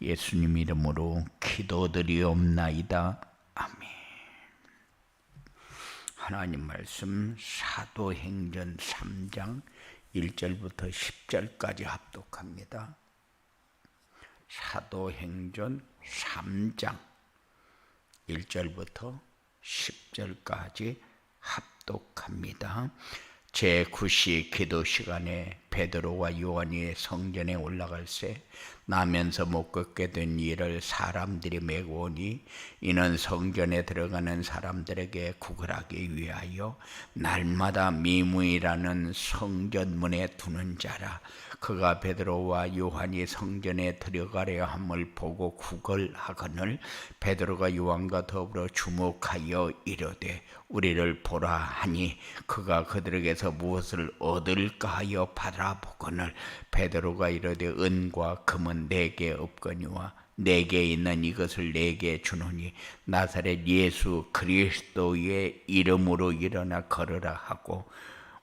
예수님 이름으로 기도드리옵나이다. 아멘. 하나님 말씀 사도행전 3장 1절부터 10절까지 합독합니다. 사도행전 3장 1절부터 10절까지 합독합니다. 제9시 기도 시간에 베드로와 요한이 성전에 올라갈새 나면서 못 걷게 된 이를 사람들이 메고 오니 이는 성전에 들어가는 사람들에게 구걸하기 위하여 날마다 미무이라는 성전문에 두는 자라. 그가 베드로와 요한이 성전에 들어가려 함을 보고 구걸하거늘 베드로가 요한과 더불어 주목하여 이르되 우리를 보라 하니 그가 그들에게서 무엇을 얻을까 하여 바라보거늘 베드로가 이르되 은과 금은 내게 없거니와 내게 있는 이것을 내게 주노니 나사렛 예수 그리스도의 이름으로 일어나 걸으라 하고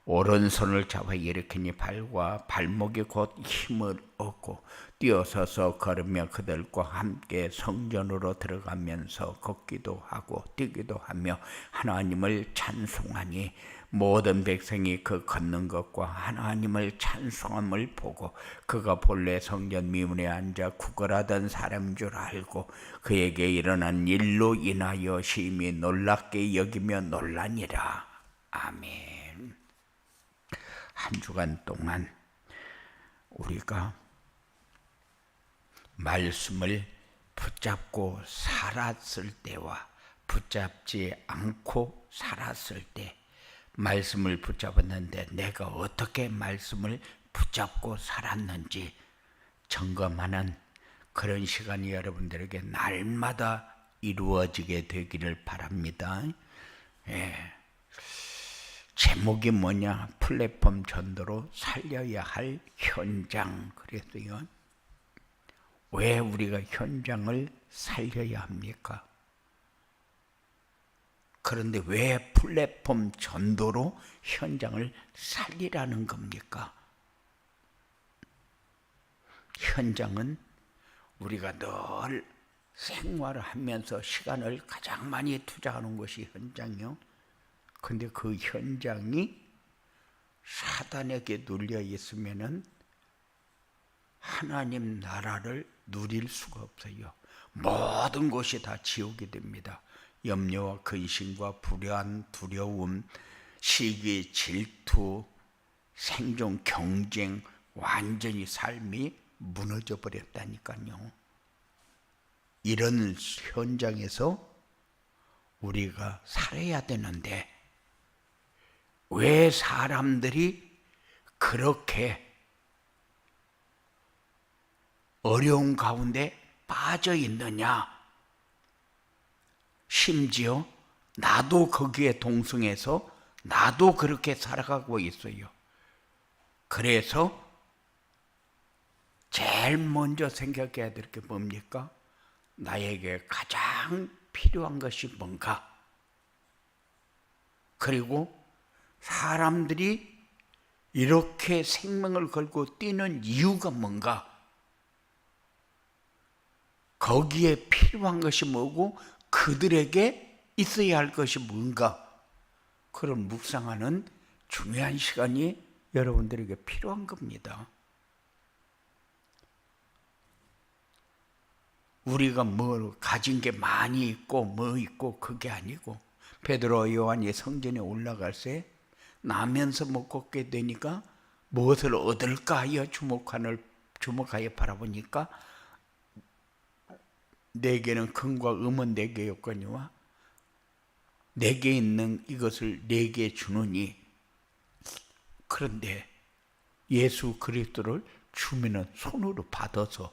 오른손을 잡아 일으키니 발과 발목이 곧 힘을 얻고 뛰어서서 걸으며 그들과 함께 성전으로 들어가면서 걷기도 하고 뛰기도 하며 하나님을 찬송하니 모든 백성이 그 걷는 것과 하나님을 찬송함을 보고 그가 본래 성전 미문에 앉아 구걸하던 사람인 줄 알고 그에게 일어난 일로 인하여 심히 놀랍게 여기며 놀라니라. 아멘. 한 주간 동안 우리가 말씀을 붙잡고 살았을 때와 붙잡지 않고 살았을 때 말씀을 붙잡았는데 내가 어떻게 말씀을 붙잡고 살았는지 점검하는 그런 시간이 여러분들에게 날마다 이루어지게 되기를 바랍니다. 제목이 뭐냐? 플랫폼 전도로 살려야 할 현장. 그랬어요. 왜 우리가 현장을 살려야 합니까? 그런데 왜 플랫폼 전도로 현장을 살리라는 겁니까? 현장은 우리가 늘 생활을 하면서 시간을 가장 많이 투자하는 것이 현장이요. 근데 그 현장이 사단에게 눌려 있으면은 하나님 나라를 누릴 수가 없어요. 모든 것이 다 지옥이 됩니다. 염려와 근심과 불안, 두려움, 시기, 질투, 생존, 경쟁, 완전히 삶이 무너져 버렸다니까요. 이런 현장에서 우리가 살아야 되는데 왜 사람들이 그렇게 어려운 가운데 빠져 있느냐? 심지어 나도 거기에 동승해서 나도 그렇게 살아가고 있어요. 그래서 제일 먼저 생각해야 될 게 뭡니까? 나에게 가장 필요한 것이 뭔가? 그리고 사람들이 이렇게 생명을 걸고 뛰는 이유가 뭔가? 거기에 필요한 것이 뭐고 그들에게 있어야 할 것이 뭔가? 그런 묵상하는 중요한 시간이 여러분들에게 필요한 겁니다. 우리가 뭐 가진 게 많이 있고 뭐 있고 그게 아니고 베드로와 요한이 성전에 올라갈 때 나면서 못 걷게 되니까 무엇을 얻을까 하여 주목하여 바라보니까 내게는 금과 금은 내게 없거니와 내게 있는 이것을 내게 주노니. 그런데 예수 그리스도를 주면은 손으로 받아서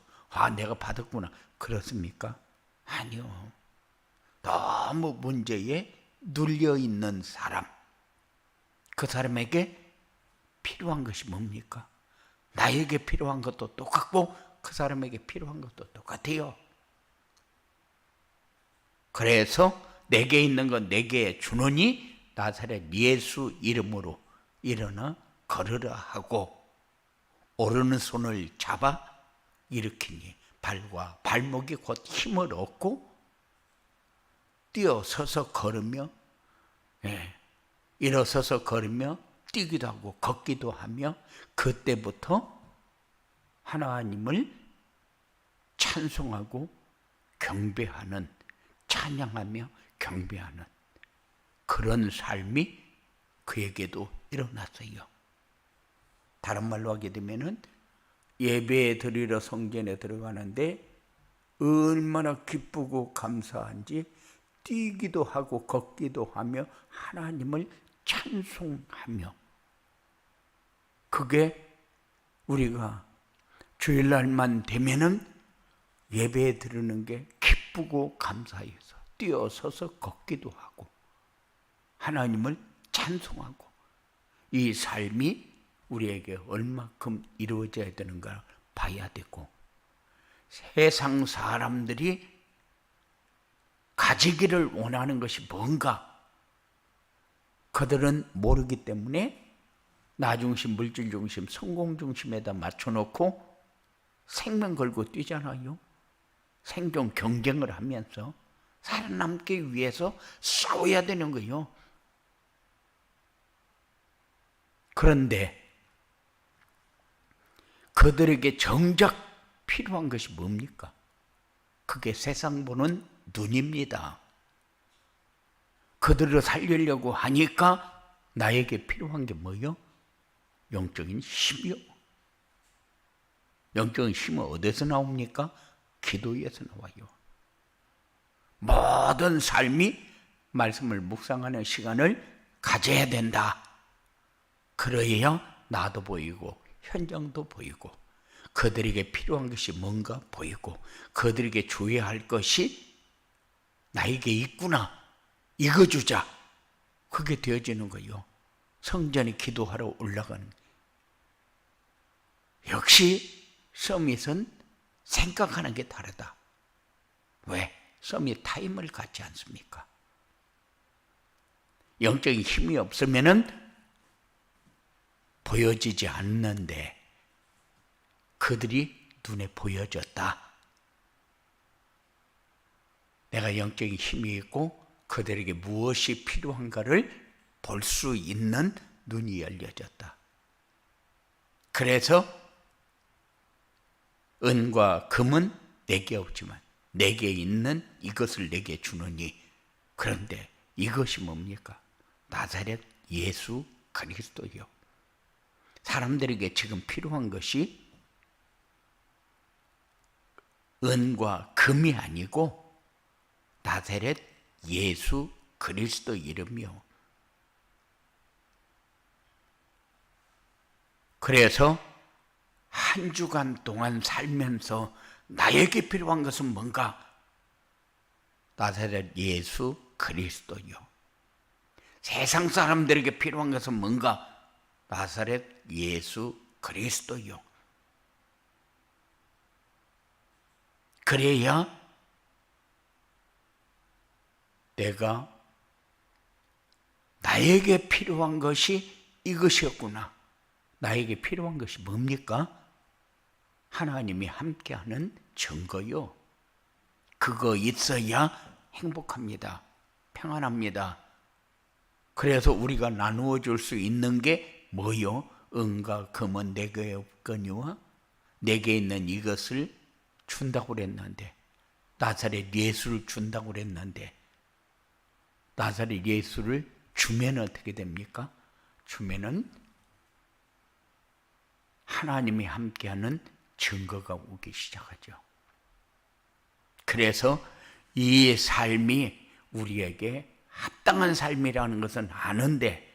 내가 받았구나 그렇습니까? 아니요. 너무 문제에 눌려 있는 사람, 그 사람에게 필요한 것이 뭡니까? 나에게 필요한 것도 똑같고 그 사람에게 필요한 것도 똑같아요. 그래서 내게 있는 건 내게 주노니 나사렛 예수 이름으로 일어나 걸으라 하고 오르는 손을 잡아 일으키니 발과 발목이 곧 힘을 얻고 뛰어서서 걸으며, 일어서서 걸으며 뛰기도 하고 걷기도 하며, 그때부터 하나님을 찬송하고 경배하는, 찬양하며 경배하는 그런 삶이 그에게도 일어났어요. 다른 말로 하게 되면은 예배 드리러 성전에 들어가는데 얼마나 기쁘고 감사한지 뛰기도 하고 걷기도 하며 하나님을 찬송하며, 그게 우리가 주일날만 되면은 예배에 드리는 게 기쁘고 감사해서 뛰어서서 걷기도 하고 하나님을 찬송하고, 이 삶이 우리에게 얼마큼 이루어져야 되는가 봐야 되고, 세상 사람들이 가지기를 원하는 것이 뭔가 그들은 모르기 때문에 나중심, 물질중심, 성공중심에다 맞춰놓고 생명 걸고 뛰잖아요. 생존 경쟁을 하면서 살아남기 위해서 싸워야 되는 거예요. 그런데 그들에게 정작 필요한 것이 뭡니까? 그게 세상 보는 눈입니다. 그들을 살리려고 하니까 나에게 필요한 게 뭐요? 영적인 힘이요. 영적인 힘은 어디서 나옵니까? 기도에서 나와요. 모든 삶이 말씀을 묵상하는 시간을 가져야 된다. 그래야 나도 보이고 현장도 보이고 그들에게 필요한 것이 뭔가 보이고 그들에게 줘야 할 것이 나에게 있구나, 이거 주자, 그게 되어지는 거예요. 성전에 기도하러 올라가는. 역시 서밋은 생각하는 게 다르다. 왜? 서밋 타임을 갖지 않습니까? 영적인 힘이 없으면은 보여지지 않는데 그들이 눈에 보여졌다. 내가 영적인 힘이 있고 그들에게 무엇이 필요한가를 볼 수 있는 눈이 열려졌다. 그래서 은과 금은 내게 없지만 내게 있는 이것을 내게 주느니, 그런데 이것이 뭡니까? 나사렛 예수 그리스도요. 사람들에게 지금 필요한 것이 은과 금이 아니고 나사렛 예수 그리스도 이름이요. 그래서 한 주간 동안 살면서 나에게 필요한 것은 뭔가? 나사렛 예수 그리스도요. 세상 사람들에게 필요한 것은 뭔가? 나사렛 예수 그리스도요. 그래야 내가 나에게 필요한 것이 이것이었구나. 나에게 필요한 것이 뭡니까? 하나님이 함께하는 증거요. 그거 있어야 행복합니다. 평안합니다. 그래서 우리가 나누어 줄 수 있는 게 뭐요? 은과 금은 내게 없거니와 내게 있는 이것을 준다고 그랬는데, 나사렛 예수를 준다고 그랬는데, 나사렛 예수를 주면 어떻게 됩니까? 주면은 하나님이 함께하는 증거가 오기 시작하죠. 그래서 이 삶이 우리에게 합당한 삶이라는 것은 아는데,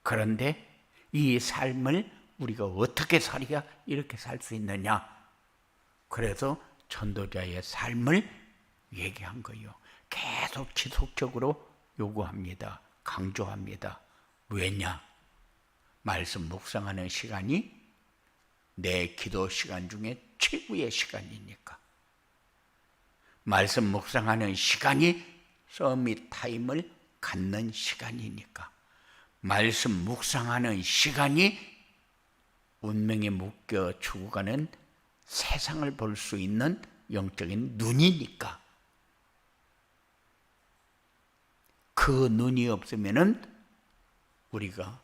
그런데 이 삶을 우리가 어떻게 살아야 이렇게 살 수 있느냐? 그래서 전도자의 삶을 얘기한 거예요. 계속 지속적으로 요구합니다. 강조합니다. 왜냐? 말씀 묵상하는 시간이 내 기도 시간 중에 최고의 시간이니까. 말씀 묵상하는 시간이 서밋 타임을 갖는 시간이니까. 말씀 묵상하는 시간이 운명에 묶여 죽어가는 세상을 볼 수 있는 영적인 눈이니까. 그 눈이 없으면은 우리가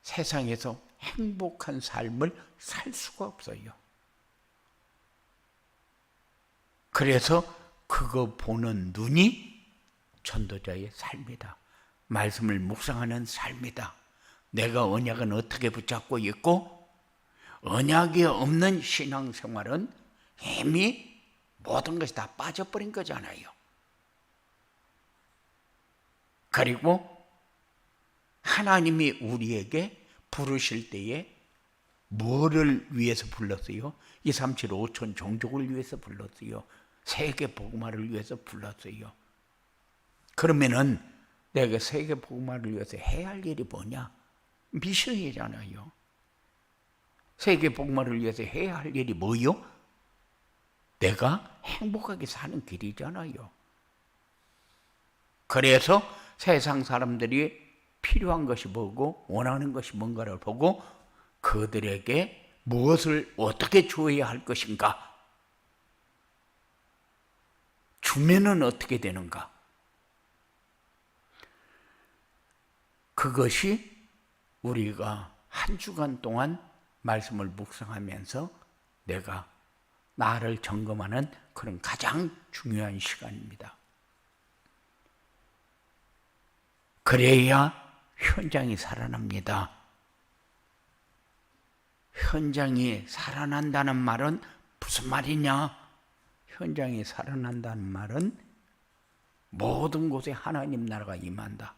세상에서 행복한 삶을 살 수가 없어요. 그래서 그거 보는 눈이 전도자의 삶이다. 말씀을 묵상하는 삶이다. 내가 언약은 어떻게 붙잡고 있고, 언약이 없는 신앙생활은 이미 모든 것이 다 빠져버린 거잖아요. 그리고 하나님이 우리에게 부르실 때에 뭐를 위해서 불렀어요? 2, 3, 7, 5천 종족을 위해서 불렀어요. 세계 복음화를 위해서 불렀어요. 그러면은 내가 세계 복음화를 위해서 해야 할 일이 뭐냐? 미션이잖아요. 세계 복음화를 위해서 해야 할 일이 뭐요? 내가 행복하게 사는 길이잖아요. 그래서 세상 사람들이 필요한 것이 뭐고 원하는 것이 뭔가를 보고 그들에게 무엇을 어떻게 주어야 할 것인가? 주면은 어떻게 되는가? 그것이 우리가 한 주간 동안 말씀을 묵상하면서 내가 나를 점검하는 그런 가장 중요한 시간입니다. 그래야 현장이 살아납니다. 현장이 살아난다는 말은 무슨 말이냐? 현장이 살아난다는 말은 모든 곳에 하나님 나라가 임한다.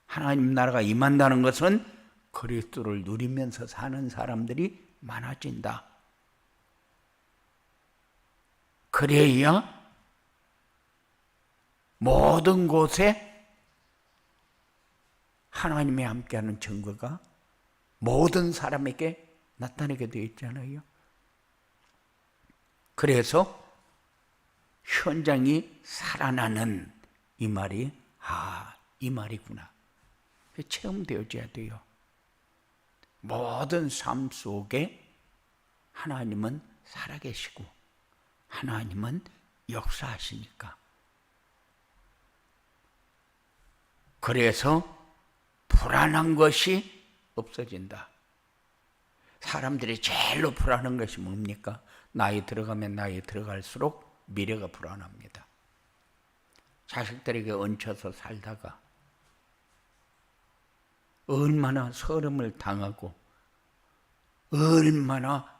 하나님 나라가 임한다는 것은 그리스도를 누리면서 사는 사람들이 많아진다. 그래야 모든 곳에 하나님이 함께하는 증거가 모든 사람에게 나타나게 되어 있잖아요. 그래서 현장이 살아나는 이 말이 이 말이구나. 체험되어져야 돼요. 모든 삶 속에 하나님은 살아계시고 하나님은 역사하시니까. 그래서 불안한 것이 없어진다. 사람들이 제일로 불안한 것이 뭡니까? 나이 들어가면 나이 들어갈수록 미래가 불안합니다. 자식들에게 얹혀서 살다가 얼마나 서름을 당하고 얼마나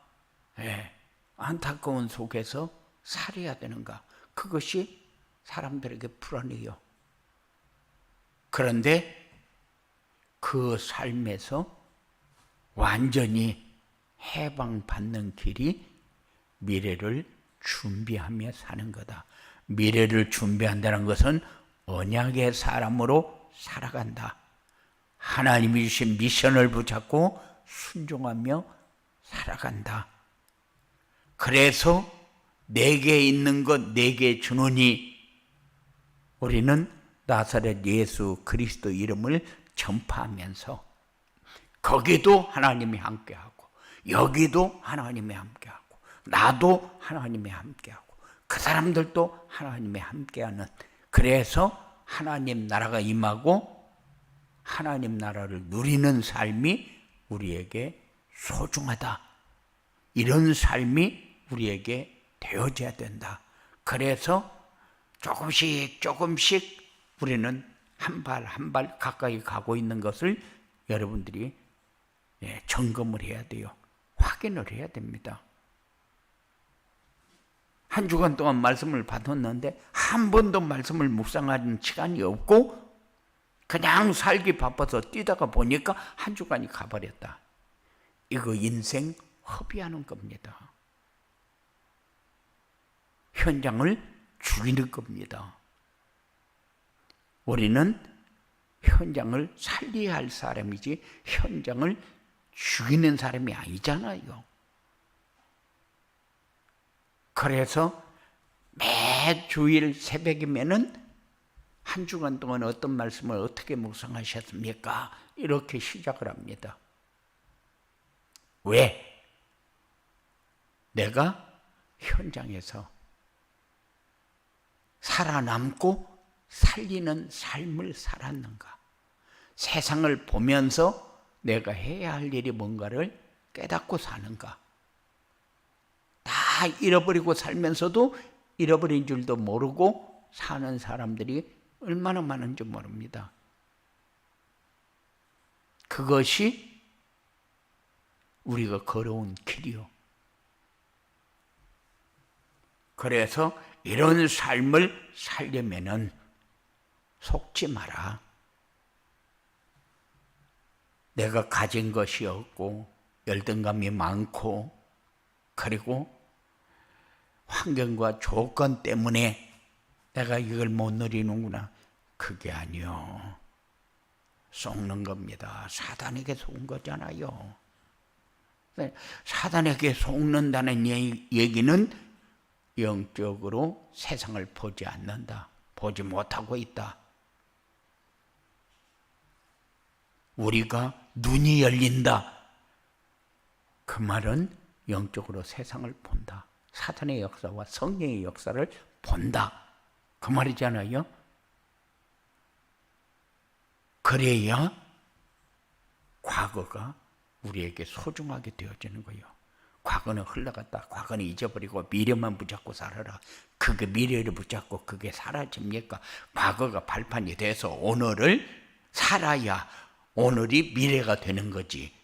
안타까운 속에서 살아야 되는가. 그것이 사람들에게 불안해요. 그런데 그 삶에서 완전히 해방받는 길이 미래를 준비하며 사는 거다. 미래를 준비한다는 것은 언약의 사람으로 살아간다. 하나님이 주신 미션을 붙잡고 순종하며 살아간다. 그래서 내게 있는 것 내게 주노니 우리는 나사렛 예수 그리스도 이름을 전파하면서 거기도 하나님이 함께하고 여기도 하나님이 함께하고 나도 하나님이 함께하고 그 사람들도 하나님이 함께하는, 그래서 하나님 나라가 임하고 하나님 나라를 누리는 삶이 우리에게 소중하다. 이런 삶이 우리에게 되어져야 된다. 그래서 조금씩 우리는 한 발 한 발 가까이 가고 있는 것을 여러분들이 점검을 해야 돼요. 확인을 해야 됩니다. 한 주간 동안 말씀을 받았는데 한 번도 말씀을 묵상하는 시간이 없고 그냥 살기 바빠서 뛰다가 보니까 한 주간이 가버렸다. 이거 인생 허비하는 겁니다. 현장을 죽이는 겁니다. 우리는 현장을 살려야 할 사람이지 현장을 죽이는 사람이 아니잖아요. 그래서 매 주일 새벽이면은 한 주간 동안 어떤 말씀을 어떻게 묵상하셨습니까? 이렇게 시작을 합니다. 왜? 내가 현장에서 살아남고 살리는 삶을 살았는가? 세상을 보면서 내가 해야 할 일이 뭔가를 깨닫고 사는가? 다 잃어버리고 살면서도 잃어버린 줄도 모르고 사는 사람들이 얼마나 많은지 모릅니다. 그것이 우리가 걸어온 길이요. 그래서 이런 삶을 살려면은 속지 마라. 내가 가진 것이 없고 열등감이 많고 그리고 환경과 조건 때문에 내가 이걸 못 누리는구나. 그게 아니요. 속는 겁니다. 사단에게 속은 거잖아요. 사단에게 속는다는 얘기는 영적으로 세상을 보지 않는다. 보지 못하고 있다. 우리가 눈이 열린다. 그 말은 영적으로 세상을 본다. 사탄의 역사와 성령의 역사를 본다. 그 말이잖아요. 그래야 과거가 우리에게 소중하게 되어지는 거예요. 과거는 흘러갔다. 과거는 잊어버리고 미래만 붙잡고 살아라. 그게 미래를 붙잡고 그게 사라집니까? 과거가 발판이 돼서 오늘을 살아야 오늘이 미래가 되는 거지.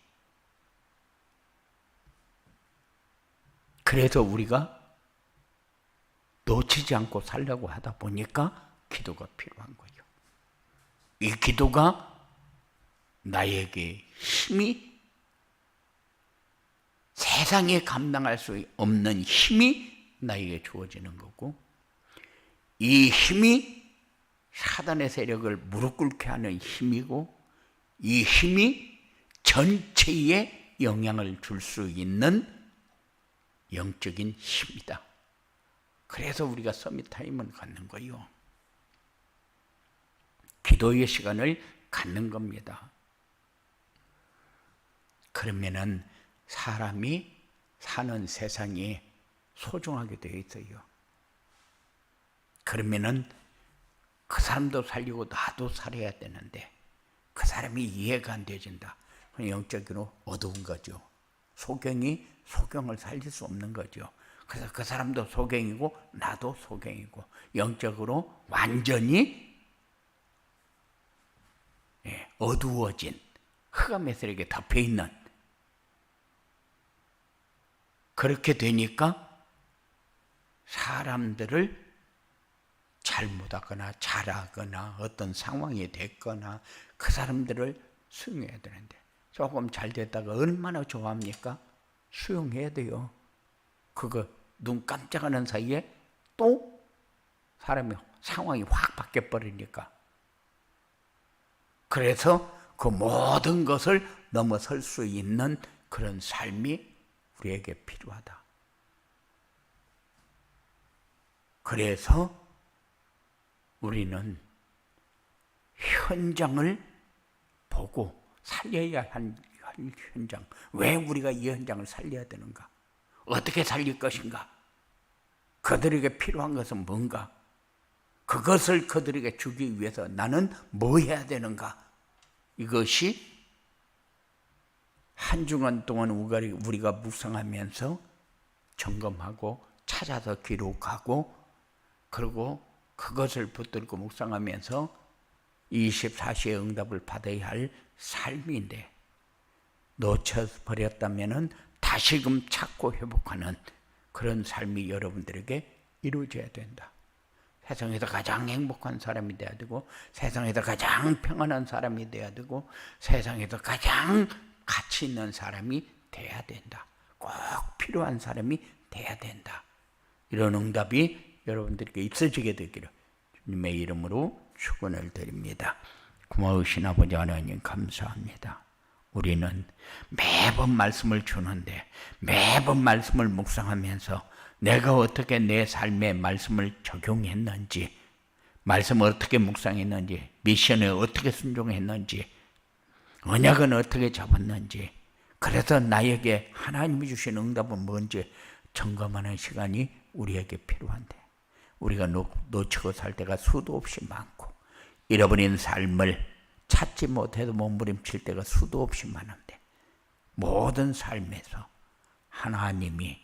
그래서 우리가 놓치지 않고 살려고 하다 보니까 기도가 필요한 거예요. 이 기도가 나에게 힘이, 세상에 감당할 수 없는 힘이 나에게 주어지는 거고, 이 힘이 사단의 세력을 무릎 꿇게 하는 힘이고, 이 힘이 전체에 영향을 줄 수 있는 영적인 힘이다. 그래서 우리가 서밋타임을 갖는 거예요. 기도의 시간을 갖는 겁니다. 그러면은 사람이 사는 세상이 소중하게 되어 있어요. 그러면은 그 사람도 살리고 나도 살아야 되는데 그 사람이 이해가 안 되어진다. 영적으로 어두운 거죠. 소경이 소경을 살릴 수 없는 거죠. 그래서 그 사람도 소경이고 나도 소경이고 영적으로 완전히 어두워진 흑암의 세력에 덮여있는, 그렇게 되니까 사람들을 잘못하거나 잘하거나 어떤 상황이 됐거나 그 사람들을 수용해야 되는데 조금 잘 됐다가 얼마나 좋아합니까? 수용해야 돼요. 그거 눈 깜짝하는 사이에 또 사람이 상황이 확 바뀌어버리니까. 그래서 그 모든 것을 넘어설 수 있는 그런 삶이 우리에게 필요하다. 그래서 우리는 현장을 보고 살려야 할 현장, 왜 우리가 이 현장을 살려야 되는가? 어떻게 살릴 것인가? 그들에게 필요한 것은 뭔가? 그것을 그들에게 주기 위해서 나는 뭐 해야 되는가? 이것이 한 주간 동안 우리가 묵상하면서 점검하고 찾아서 기록하고 그리고 그것을 붙들고 묵상하면서 24시의 응답을 받아야 할 삶인데 놓쳐버렸다면 다시금 찾고 회복하는 그런 삶이 여러분들에게 이루어져야 된다. 세상에서 가장 행복한 사람이 돼야 되고 세상에서 가장 평안한 사람이 돼야 되고 세상에서 가장 가치 있는 사람이 돼야 된다. 꼭 필요한 사람이 돼야 된다. 이런 응답이 여러분들에게 있어지게 되기를 주님의 이름으로 축원을 드립니다. 고마우신 아버지 하나님 감사합니다. 우리는 매번 말씀을 주는데 매번 말씀을 묵상하면서 내가 어떻게 내 삶에 말씀을 적용했는지, 말씀을 어떻게 묵상했는지, 미션에 어떻게 순종했는지, 언약은 어떻게 잡았는지, 그래서 나에게 하나님이 주신 응답은 뭔지 점검하는 시간이 우리에게 필요한데 우리가 놓치고 살 때가 수도 없이 많고 잃어버린 삶을 찾지 못해도 몸부림칠 때가 수도 없이 많은데 모든 삶에서 하나님이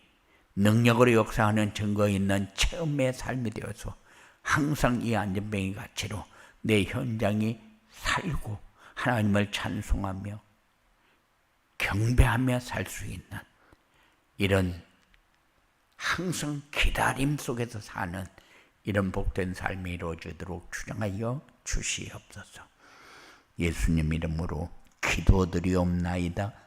능력으로 역사하는 증거 있는 체험의 삶이 되어서 항상 이 안전뱅이 가치로 내 현장이 살고 하나님을 찬송하며 경배하며 살 수 있는 이런 항상 기다림 속에서 사는 이런 복된 삶이 이루어지도록 주장하여 주시옵소서. 예수님 이름으로 기도드리옵나이다.